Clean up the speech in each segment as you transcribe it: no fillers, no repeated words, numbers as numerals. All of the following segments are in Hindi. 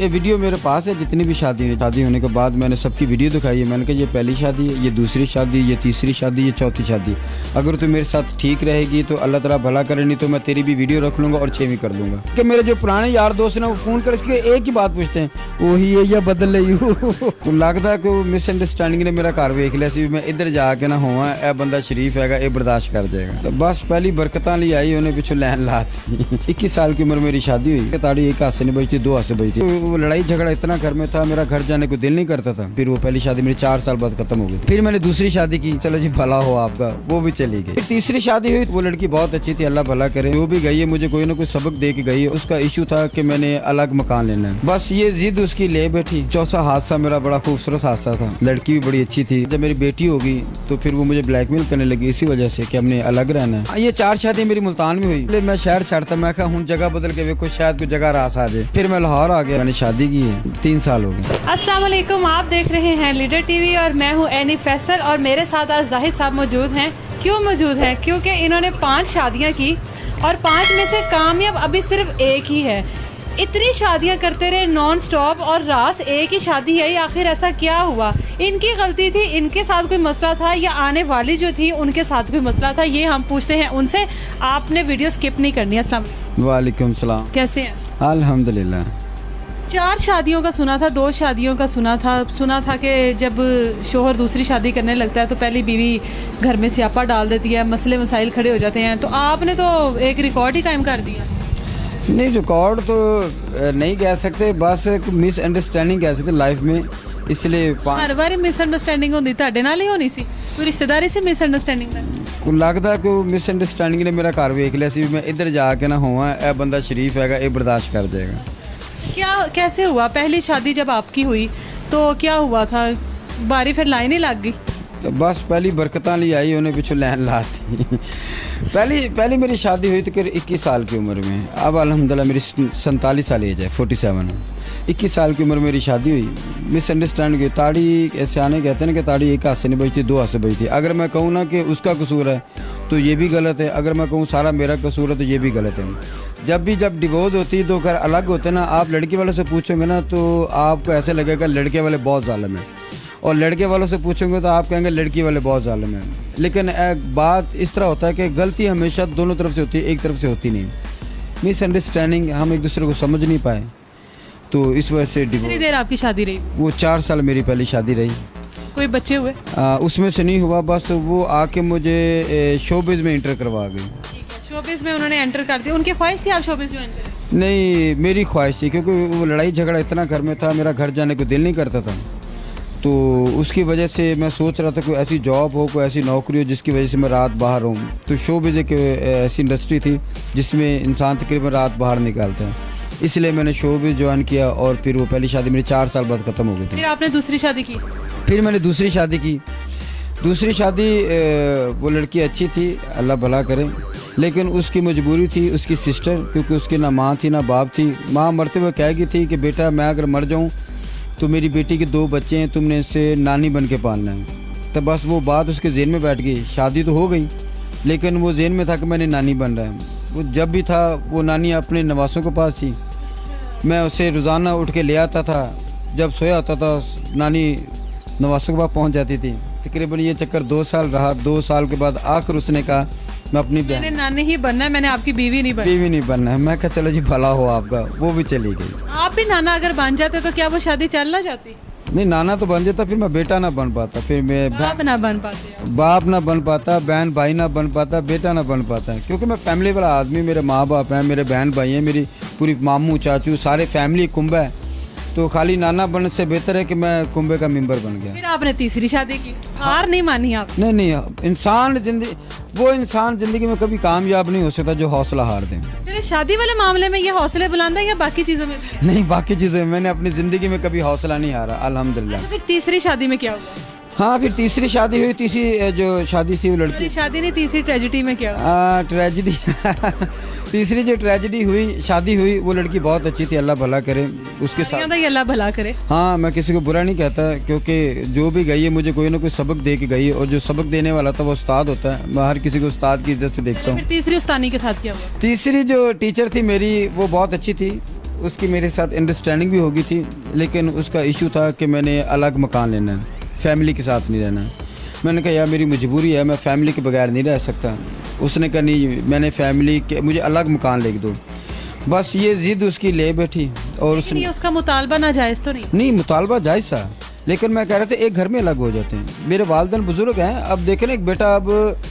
ये वीडियो मेरे पास है, जितनी भी शादी है, शादी होने के बाद मैंने सबकी वीडियो दिखाई है। मैंने कहा ये पहली शादी है, ये दूसरी शादी, ये तीसरी शादी, ये चौथी शादी। अगर तू मेरे साथ ठीक रहेगी तो अल्लाह ताला भला करे, नहीं तो मैं तेरी भी वीडियो रख लूँगा और 6वीं कर दूँगा। कि मेरे जो पुराने यार दोस्त हैं वो फ़ोन करके एक ही बात पूछते हैं, वही है या बदल रही हूँ। लगता है कि वो मिसअंडरस्टैंडिंग ने मेरा घर वेख लिया सी, मैं इधर जाके ना होवा ए बंदा शरीफ हैगा, ये बर्दाश्त कर जाएगा। तो बस पहली बरकतां ली आई, उन्हें पिछू लैन लाती। 21 साल की उम्र मेरी शादी हुई, ताड़ी एक हाथ से नहीं बजती, 2 हाथ से बजती। वो लड़ाई झगड़ा इतना घर में था, मेरा घर जाने को दिल नहीं करता था। फिर वो पहली शादी मेरी 4 साल बाद खत्म हो गई। फिर मैंने दूसरी शादी की, चलो जी भला हो आपका, वो भी चली गई। फिर तीसरी शादी हुई, वो लड़की बहुत अच्छी थी, अल्लाह भला करे। जो भी गई है मुझे कोई ना कोई सबक दे के गई है। उसका इशू था कि मैंने अलग मकान लेना है, बस ये जिद उसकी ले बैठी। चौथा हादसा मेरा बड़ा खूबसूरत हादसा था। लड़की भी बड़ी अच्छी थी। जब मेरी बेटी होगी तो फिर वो मुझे ब्लैकमेल करने लगी इसी वजह से कि हमने अलग रहना है। ये 4 शादी मेरी मुल्तान में हुई। मैं शहर छाड़ता, मैं कहा हूँ जगह बदल के देखो, शायद कोई जगह रास आ जाए। फिर मैं लाहौर आ गया, मैंने शादी की है, 3 साल हो गए। अस्सलाम वालेकुम, आप देख रहे हैं लीडर टीवी और मैं हूँ एनी फैसल। और मेरे साथ आज जाहिद साहब मौजूद हैं। क्यों मौजूद हैं? क्योंकि इन्होंने 5 शादियाँ की और 5 में से कामयाब अभी सिर्फ एक ही है। इतनी शादियां करते रहे नॉन स्टॉप और रास एक ही शादी है। आखिर ऐसा क्या हुआ? इनकी गलती थी, इनके साथ कोई मसला था, या आने वाली जो थी उनके साथ कोई मसला था? ये हम पूछते हैं उनसे। आपने वीडियो स्किप नहीं करनी है। अस्सलाम वालेकुम सलाम। कैसे हैं? अल्हम्दुलिल्लाह। 4 शादियों का सुना था, 2 शादियों का सुना था कि जब शोहर दूसरी शादी करने लगता है तो पहली बीवी घर में स्यापा डाल देती है, मसले मसाइल खड़े हो जाते हैं। तो आपने तो एक रिकॉर्ड ही कायम कर दिया। नहीं, रिकॉर्ड तो नहीं कह सकते, बस एक मिसअंडरस्टैंडिंग कह सकते लाइफ में। इसलिए हर बार मिसअंडरस्टैंडिंग होती, ਤੁਹਾਡੇ ਨਾਲ ही होनी सी? कोई रिश्तेदारी से मिसअंडरस्टैंडिंग को लगता कि वो मिसअंडरस्टैंडिंग ने मेरा घर वेख लिया सी, मैं इधर जाके ना होवा ए बंदा शरीफ हैगा, ये बर्दाश्त कर जाएगा। क्या कैसे हुआ? पहली शादी जब आपकी हुई तो क्या हुआ था? बारी फिर लाइन ही लग गई? तो बस पहली बरकतां ली आई, उन्हें पिछू लैन लाती। पहली मेरी शादी हुई थी 21 साल की उम्र में। अब अल्हम्दुलिल्लाह मेरी 47 साल एज है, 47 है। 21 साल की उम्र में मेरी शादी हुई। मिसअंडरस्टैंड की ताड़ी, ऐसे आने कहते हैं ना कि ताड़ी एक हाथ से नहीं बजती, 2 हाथ से बजती। अगर मैं कहूँ ना कि उसका कसूर है तो ये भी गलत है, अगर मैं कहूँ सारा मेरा कसूर है तो ये भी गलत है। जब डिवोर्स होती है, 2 घर अलग होते हैं ना, आप लड़की वालों से पूछोगे ना तो आपको ऐसे लगेगा लड़के वाले बहुत ज़ालिम हैं, और लड़के वालों से पूछोगे तो आप कहेंगे लड़की वाले बहुत ज़ालिम हैं। लेकिन एक बात इस तरह होता है कि गलती हमेशा दोनों तरफ से होती है, एक तरफ से होती नहीं। मिसअंडरस्टैंडिंग, हम एक दूसरे को समझ नहीं पाए, तो इस वजह से कितनी देर आपकी शादी रही? वो 4 साल मेरी पहली शादी रही। कोई बच्चे हुए? उसमें से नहीं हुआ, बस वो आके मुझे शोबिज़ में इंटर करवा गई। शोबिज़ में उन्होंने एंटर कर दिया? उनकी ख्वाहिश थी आप शोबिज़ में एंटर? नहीं, मेरी ख्वाहिश थी, क्योंकि वो लड़ाई झगड़ा इतना घर में था, मेरा घर जाने को दिल नहीं करता था। तो उसकी वजह से मैं सोच रहा था कोई ऐसी जॉब हो, कोई ऐसी नौकरी हो जिसकी वजह से मैं रात बाहर हूँ। तो शोबिज़ एक ऐसी इंडस्ट्री थी जिसमें इंसान तकरीबन रात बाहर निकालता है, इसलिए मैंने शोबिज़ ज्वाइन किया। और फिर वो पहली शादी मेरी 4 साल बाद ख़त्म हो गई थी। फिर आपने दूसरी शादी की? फिर मैंने दूसरी शादी की। दूसरी शादी वो लड़की अच्छी थी, अल्लाह भला करे, लेकिन उसकी मजबूरी थी, उसकी सिस्टर, क्योंकि उसकी ना माँ थी ना बाप थी। माँ मरते हुए कह गई थी कि बेटा मैं अगर मर जाऊँ तो मेरी बेटी के 2 बच्चे हैं, तुमने इससे नानी बन के पालना है। तो बस वो बात उसके जेहन में बैठ गई। शादी तो हो गई, लेकिन वो जेहन में था कि मैंने नानी बन रहा है। वो जब भी था वो नानी अपने नवासों के पास थी, मैं उसे रोज़ाना उठ के ले आता था। जब सोया होता था नानी नवासों के पास पहुँच जाती थी। तकरीबन ये चक्कर 2 साल रहा। 2 साल के बाद आखिर उसने कहा मैं अपनी मैंने नानी ही बनना है, मैंने आपकी बीवी नहीं बनना है। मैं कहा चलो जी भला हो आपका, वो भी चली गई। आप भी नाना अगर बन जाते तो क्या वो शादी चल ना जाती? नहीं, नाना तो बन जाता, फिर मैं बेटा ना बन पाता, फिर मैं बाप ना बन पाते, बाप ना बन पाता, बहन भाई ना बन पाता, बेटा ना बन पाता। क्योंकि मैं फैमिली वाला आदमी, मेरे माँ बाप हैं, मेरे बहन भाई हैं, मेरी पूरी मामू चाचू सारे फैमिली कुंबा है। तो खाली नाना बनने से बेहतर है कि मैं कुंबे का मेंबर बन गया। फिर आपने तीसरी शादी की? हार नहीं मानी आप? नहीं, इंसान जिंदगी में कभी कामयाब नहीं हो सकता जो हौसला हार दे। सिर्फ शादी वाले मामले में ये हौसले बुलंद है या बाकी चीजों में? नहीं, बाकी चीज़ें मैंने अपनी ज़िंदगी में कभी हौसला नहीं हारा, अल्हम्दुलिल्लाह। फिर तीसरी शादी में क्या हुआ? हाँ, फिर तीसरी शादी हुई। तीसरी जो शादी थी वो लड़की शादी नहीं, तीसरी ट्रेजिडी में क्या हुआ? ट्रेजिडी तीसरी जो ट्रेजिडी हुई, शादी हुई, वो लड़की बहुत अच्छी थी, अल्लाह भला करे उसके साथ। अल्लाह भला करे। हाँ, मैं किसी को बुरा नहीं कहता, क्योंकि जो भी गई है मुझे कोई ना कोई सबक दे के गई है, और जो सबक देने वाला था वो उस्ताद होता है। मैं हर किसी को उस्ताद की इज्जत से देखता हूँ। तीसरी उस्तानी के साथ क्या हुआ? तीसरी जो टीचर थी मेरी वो बहुत अच्छी थी, उसकी मेरे साथ अंडरस्टैंडिंग भी हो गई थी, लेकिन उसका इशू था कि मैंने अलग मकान लेना है, फैमिली के साथ नहीं रहना है। मैंने कहा यार मेरी मजबूरी है, मैं फैमिली के बगैर नहीं रह सकता। उसने कहा नहीं, मैंने फैमिली के मुझे अलग मकान ले दो। बस ये ज़िद उसकी ले बैठी। और लेकिन ये उसका मुतालबा नाजायज़ तो नहीं? मुतालबा जायज़ था, लेकिन मैं कह रहा था एक घर में अलग हो जाते हैं। मेरे वालिदैन बुज़ुर्ग हैं, अब देखें ना, एक बेटा अब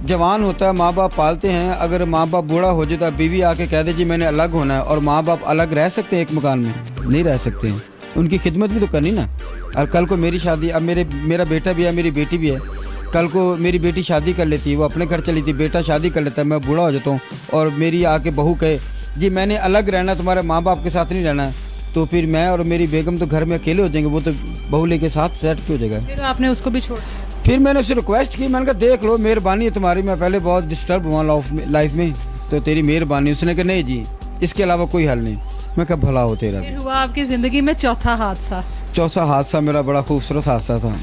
जवान होता है, माँ बाप पालते हैं। अगर माँ बाप बूढ़ा हो जाता, बीवी आके कह दे जी मैंने अलग होना है, और माँ बाप अलग रह सकते हैं एक मकान में? नहीं रह सकते हैं। उनकी खिदमत भी तो करनी ना। और कल को मेरी शादी, अब मेरा बेटा भी है, मेरी बेटी भी है। कल को मेरी बेटी शादी कर लेती है, वो अपने घर चली थी, बेटा शादी कर लेता है, मैं बूढ़ा हो जाता हूँ, और मेरी आके बहू कहे जी मैंने अलग रहना, तुम्हारे माँ बाप के साथ नहीं रहना है, तो फिर मैं और मेरी बेगम तो घर में अकेले हो जाएंगे, वो तो बहू लेके साथ सेट हो जाएगा। फिर आपने उसको भी छोड़ दिया? फिर मैंने उससे रिक्वेस्ट की, मैंने कहा देख लो मेहरबानी है तुम्हारी, मैं पहले बहुत डिस्टर्ब हुआ लाइफ में, तो तेरी मेहरबानी। उसने कहा नहीं जी, इसके अलावा कोई हल नहीं। मैं कहा भला हो तेरा। फिर हुआ आपकी ज़िंदगी में चौथा हादसा मेरा बड़ा खूबसूरत हादसा था।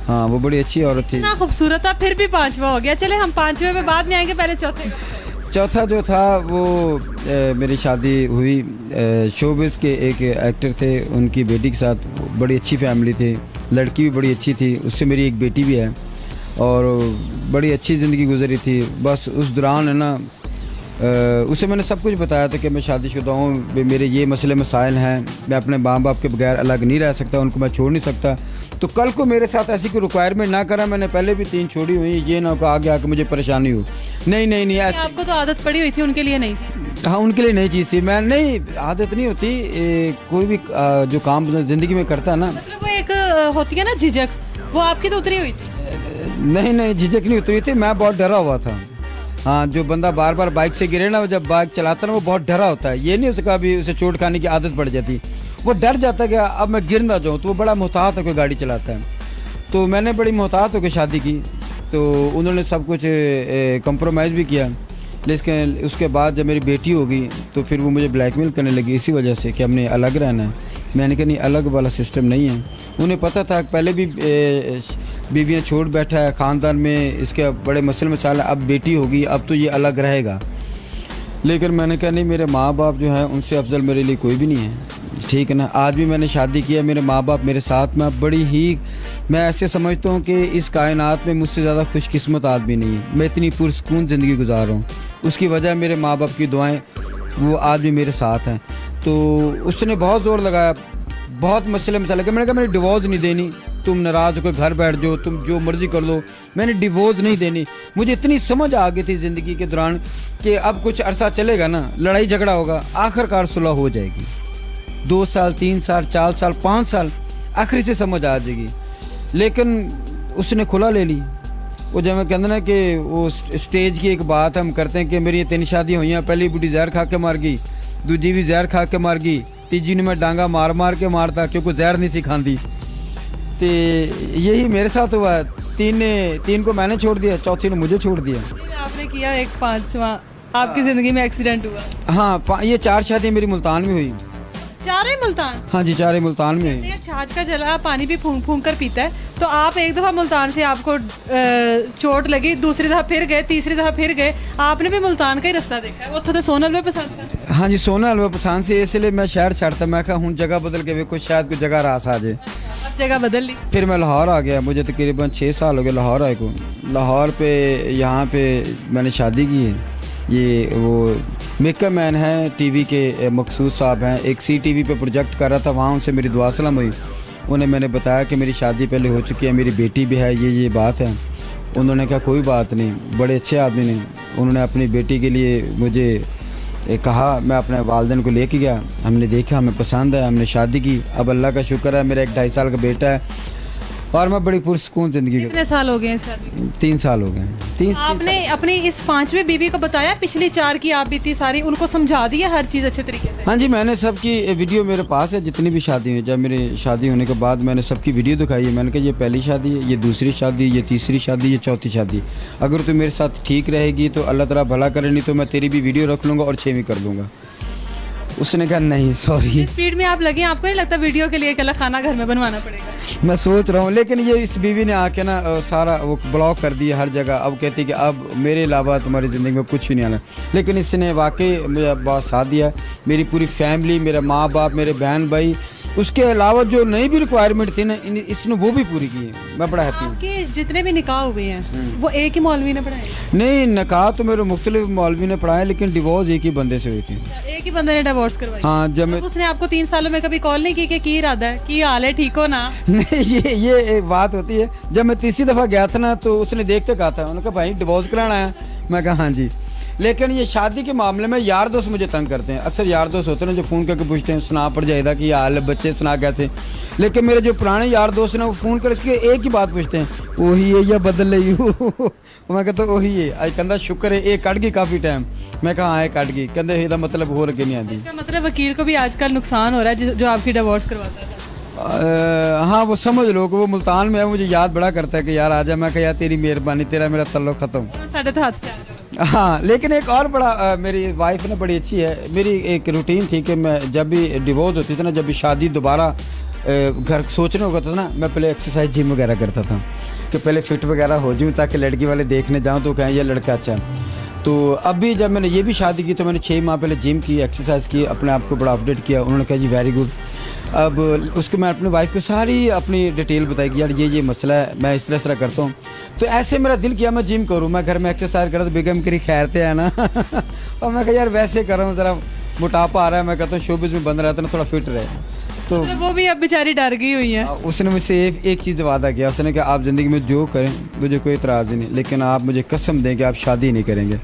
हाँ, वो बड़ी अच्छी औरत थी। इतना खूबसूरत था, फिर भी पांचवा हो गया। चले हम पांचवे में बाद में आएंगे, पहले चौथे। चौथा जो था वो मेरी शादी हुई शोबिस के एक एक्टर थे, उनकी बेटी के साथ। बड़ी अच्छी फैमिली थी, लड़की भी बड़ी अच्छी थी, उससे मेरी एक बेटी भी है, और बड़ी अच्छी ज़िंदगी गुजरी थी। बस उस दौरान है ना, उसे मैंने सब कुछ बताया था कि मैं शादीशुदा हूँ, मेरे ये मसले मसाइल हैं, मैं अपने माँ बाप के बगैर अलग नहीं रह सकता, उनको मैं छोड़ नहीं सकता। तो कल को मेरे साथ ऐसी कोई रिक्वायरमेंट ना करा। मैंने पहले भी 3 छोड़ी हुई, ये ना हो आगे आके मुझे परेशानी हो। नहीं ऐसे। आपको तो आदत पड़ी हुई थी, उनके लिए नहीं थी? हाँ, उनके लिए नई चीज़ थी। मैं नहीं, आदत नहीं होती। कोई भी जो काम ज़िंदगी में करता है ना, मतलब वो एक होती है ना झिझक, वो आपकी तो उतरी हुई थी? नहीं झिझक नहीं उतरी थी, मैं बहुत डरा हुआ था। हाँ, जो बंदा बार बार बाइक से गिरे ना, जब बाइक चलाता ना, वो बहुत डरा होता है। ये नहीं उसका भी उसे चोट खाने की आदत पड़ जाती, वो डर जाता है कि अब मैं गिर ना जाऊँ। तो वो बड़ा मोहतात होकर गाड़ी चलाता है। तो मैंने बड़ी मोहतात होकर शादी की, तो उन्होंने सब कुछ कंप्रोमाइज़ भी किया। लेकिन उसके बाद जब मेरी बेटी होगी, तो फिर वो मुझे ब्लैकमेल करने लगी इसी वजह से कि हमने अलग रहना है। मैंने कहा नहीं, अलग वाला सिस्टम नहीं है। उन्हें पता था पहले भी बीवियाँ छोड़ बैठा है ख़ानदान में, इसके बड़े मसले मसाले, अब बेटी होगी, अब तो ये अलग रहेगा। लेकिन मैंने कहा नहीं, मेरे माँ बाप जो हैं उनसे अफजल मेरे लिए कोई भी नहीं है, ठीक है ना। आज भी मैंने शादी किया, मेरे माँ बाप मेरे साथ में, मैं ऐसे समझता हूँ कि इस कायनात में मुझसे ज़्यादा खुशकिस्मत आदमी नहीं है। मैं इतनी पुरसकून ज़िंदगी गुजार रहा हूँ, उसकी वजह मेरे माँ बाप की दुआएं, वो आज भी मेरे साथ हैं। तो उसने बहुत ज़ोर लगाया, बहुत मसले मसाले के। मैंने कहा मैंने डिवोर्स नहीं देनी, तुम नाराज़ होकर घर बैठ जाओ, तुम जो मर्ज़ी कर लो, मैंने डिवोर्स नहीं देनी। मुझे इतनी समझ आ गई थी ज़िंदगी के दौरान कि अब कुछ अरसा चलेगा ना, लड़ाई झगड़ा होगा, आखिरकार सुलह हो जाएगी। 2 साल, 3 साल, 4 साल, 5 साल, आखिरी से समझ आ जाएगी। लेकिन उसने खुला ले ली। वो जब मैं कहते ना कि वो स्टेज की एक बात हम करते हैं कि मेरी 3 शादियाँ हुई हैं, पहली बुढ़ी जहर खा के मार गई, दूजी भी जहर खा के मार गई, तीजी ने मैं डांगा मार मार के मारता क्योंकि जहर नहीं सिखाती। तो यही मेरे साथ हुआ। 3 को मैंने छोड़ दिया, चौथी ने मुझे छोड़ दिया। आपने किया एक 5वां, आपकी ज़िंदगी में एक्सीडेंट हुआ? हाँ, ये 4 शादियाँ मेरी मुल्तान में हुई। 4 ही मुल्तान? हाँ जी, 4 मुल्तान में हुई। छाछ का जला पानी भी फूंक फूंक कर पीता है। तो आप एक दफ़ा मुल्तान से आपको चोट लगी, दूसरी दफ़ा फिर गए, तीसरी दफ़ा फिर गए, आपने भी मुल्तान का ही रास्ता देखा है। वो तो सोना हलवा पसंद था? हाँ जी, सोना हलवा पसंद से, इसलिए मैं शहर छाड़ता। मैं कहा हूँ जगह बदल के देखो, शायद कोई जगह रास आ जाए। जगह बदल ली? फिर मैं लाहौर आ गया। मुझे तकरीबन 6 साल हो गए लाहौर आए को। लाहौर पे यहाँ पे मैंने शादी की है। ये वो मेकअप मैन हैं, टीवी के मकसूद साहब हैं, एक CTV पे प्रोजेक्ट कर रहा था, वहाँ उनसे मेरी दुआ सलाम हुई। उन्हें मैंने बताया कि मेरी शादी पहले हो चुकी है, मेरी बेटी भी है, ये बात है। उन्होंने कहा कोई बात नहीं, बड़े अच्छे आदमी ने। उन्होंने अपनी बेटी के लिए मुझे कहा, मैं अपने वालिदैन को लेके गया, हमने देखा, हमें पसंद है, हमने शादी की। अब अल्लाह का शुक्र है, मेरा एक 2.5 साल का बेटा है, और मैं बड़ी पुरसकून ज़िंदगी। कितने साल हो गए शादी? 3 साल हो गए। आपने अपनी इस 5वीं बीवी को बताया पिछली 4 की आप बीती सारी, उनको समझा दिया हर चीज़ अच्छे तरीके से? हाँ जी, मैंने सबकी वीडियो मेरे पास है, जितनी भी शादी हुई। जब मेरी शादी होने के बाद मैंने सबकी वीडियो दिखाई है। मैंने कहा ये पहली शादी है, ये दूसरी शादी, ये तीसरी शादी, ये चौथी शादी। अगर तू मेरे साथ ठीक रहेगी तो अल्लाह ताला भला करे, नहीं तो मैं तेरी भी वीडियो रख लूँगा और 6वीं कर दूँगा। उसने कहा नहीं सॉरी। स्पीड में आप लगे, आपको नहीं लगता वीडियो के लिए अकेला खाना घर में बनवाना पड़ेगा? मैं सोच रहा हूँ, लेकिन ये इस बीवी ने आके ना सारा वो ब्लॉक कर दिया हर जगह। अब कहती कि अब मेरे अलावा तुम्हारी ज़िंदगी में कुछ भी नहीं आना। लेकिन इसने वाकई मुझे बहुत साथ दिया, मेरी पूरी फैमिली, मेरे माँ बाप, मेरे बहन भाई, उसके अलावा जो नई भी रिक्वायरमेंट थी ना इसने वो भी पूरी की है। मैं बड़ा हैप्पी हूँ। आपके जितने भी निकाह हुए हैं वो एक ही मौलवी ने पढ़ाए? नहीं, निकाह तो मेरे मुख्तलिफ मौलवी ने पढ़ाया, लेकिन डिवोर्स एक ही बंदे से हुई थी। एक ही बंदे ने डिवोर्स करवाई? हाँ। जब मैं उसने आपको 3 सालों में कभी कॉल नहीं की कि इरादा है, की हाल है, ठीक हो ना? नहीं, ये एक बात होती है। जब मैं तीसरी दफ़ा गया था ना तो उसने देखते कहा था, उन्होंने कहा भाई डिवोर्स कराना है। मैं कहा हाँ जी। लेकिन ये शादी के मामले में यार दोस्त मुझे तंग करते हैं। अक्सर यार दोस्त होते हैं जो फ़ोन करके पूछते हैं सुना पड़ जाएगा कि हाल है, बच्चे सुना कैसे। लेकिन मेरे जो पुराने यार दोस्त हैं वो फ़ोन कर इसके एक ही बात पूछते हैं, वही है या बदल रही हूँ? मैं कहता वही है। आज कहता शुक्र है एक कट गई काफ़ी टाइम। मैं कहा हाँ कट गई। कहते ਇਹਦਾ मतलब हो रखे नहीं आती। इसका मतलब वकील को भी आजकल नुकसान हो रहा है जो आपकी डिवोर्स करवाता था। हाँ वो समझ लो कि वो मुल्तान में है, मुझे याद बड़ा करता है कि यार आजा। मैं कहा यार तेरी मेहरबानी, तेरा मेरा तल्लुक ख़त्म। साढ़े तो हाथ से आ जाओ। हाँ, लेकिन एक और बड़ा मेरी वाइफ ना बड़ी अच्छी है। मेरी एक रूटीन थी कि मैं जब भी डिवोर्स होती थी ना, जब भी शादी दोबारा घर सोचने होगा था ना, मैं पहले एक्सरसाइज जिम वगैरह करता था कि पहले फिट वगैरह हो जाऊँ ताकि लड़की वाले देखने जाऊँ तो कहें यह लड़का अच्छा है। तो अभी जब मैंने ये भी शादी की तो मैंने 6 माह पहले जिम की, एक्सरसाइज की, अपने आप को बड़ा अपडेट किया। उन्होंने कहा जी वेरी गुड। अब उसको मैं अपनी वाइफ को सारी अपनी डिटेल बताई कि यार ये मसला है, मैं इस तरह करता हूँ। तो ऐसे मेरा दिल किया मैं जिम करूँ, मैं घर में एक्सरसाइज करा तो बेगम करी खैरते हैं ना। और मैं कहा यार वैसे कर रहा हूँ, ज़रा मोटापा आ रहा है। मैं कहता हूँ शोबिज़ में बंद रहता ना, थोड़ा फिट रहे। तो वो भी अब बेचारी डर गई हुई है। उसने मुझसे एक चीज़ वादा किया। उसने कहा आप ज़िंदगी में जो करें मुझे कोई इतराज़ नहीं, लेकिन आप मुझे कसम दें कि आप शादी नहीं करेंगे।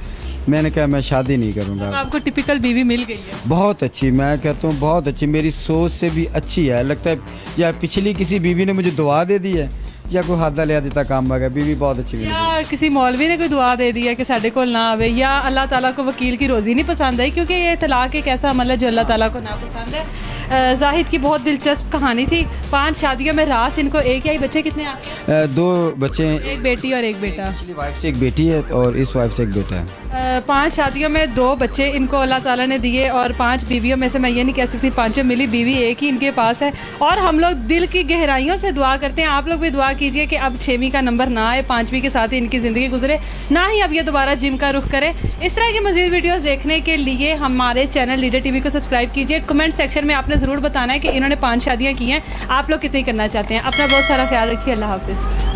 मैंने कहा मैं शादी नहीं करूँगा। आपको टिपिकल बीवी मिल गई है? बहुत अच्छी, मैं कहता हूँ बहुत अच्छी, मेरी सोच से भी अच्छी है। लगता है या पिछली किसी बीवी ने मुझे दुआ दे दी है या कोई हादा लिया देता काम आ गया। बीवी बहुत अच्छी मिली। या किसी मौलवी ने कोई दुआ दे दी है कि साढ़े को ना आवे, या अल्लाह ताला को वकील की रोज़ी नहीं पसंद आई, क्योंकि ये तलाक एक ऐसा अमल है जो अल्लाह ताला को ना पसंद है। जाहिद की बहुत दिलचस्प कहानी थी। 5 शादियों में रास इनको एक ही बच्चे कितने आपके? 2 बच्चे हैं, एक बेटी और एक बेटा। पिछली वाइफ से एक बेटी है और इस वाइफ से एक बेटा है। 5 शादियों में 2 बच्चे इनको अल्लाह ताला ने दिए, और 5 बीवियों में से मैं ये नहीं कह सकती 5 मिली, बीवी एक ही इनके पास है। और हम लोग दिल की गहराइयों से दुआ करते हैं, आप लोग भी दुआ कीजिए कि अब 6वीं का नंबर ना आए, 5वीं के साथ ही इनकी ज़िंदगी गुजरे, ना ही अब ये दोबारा जिम का रुख करें। इस तरह की मज़ीद वीडियोज़ देखने के लिए हमारे चैनल लीडर टीवी को सब्सक्राइब कीजिए। कमेंट सेक्शन में आपने ज़रूर बताना है कि इन्होंने 5 शादियाँ की हैं, आप लोग कितनी करना चाहते हैं। अपना बहुत सारा ख्याल रखिए। अल्लाह हाफ़िज़।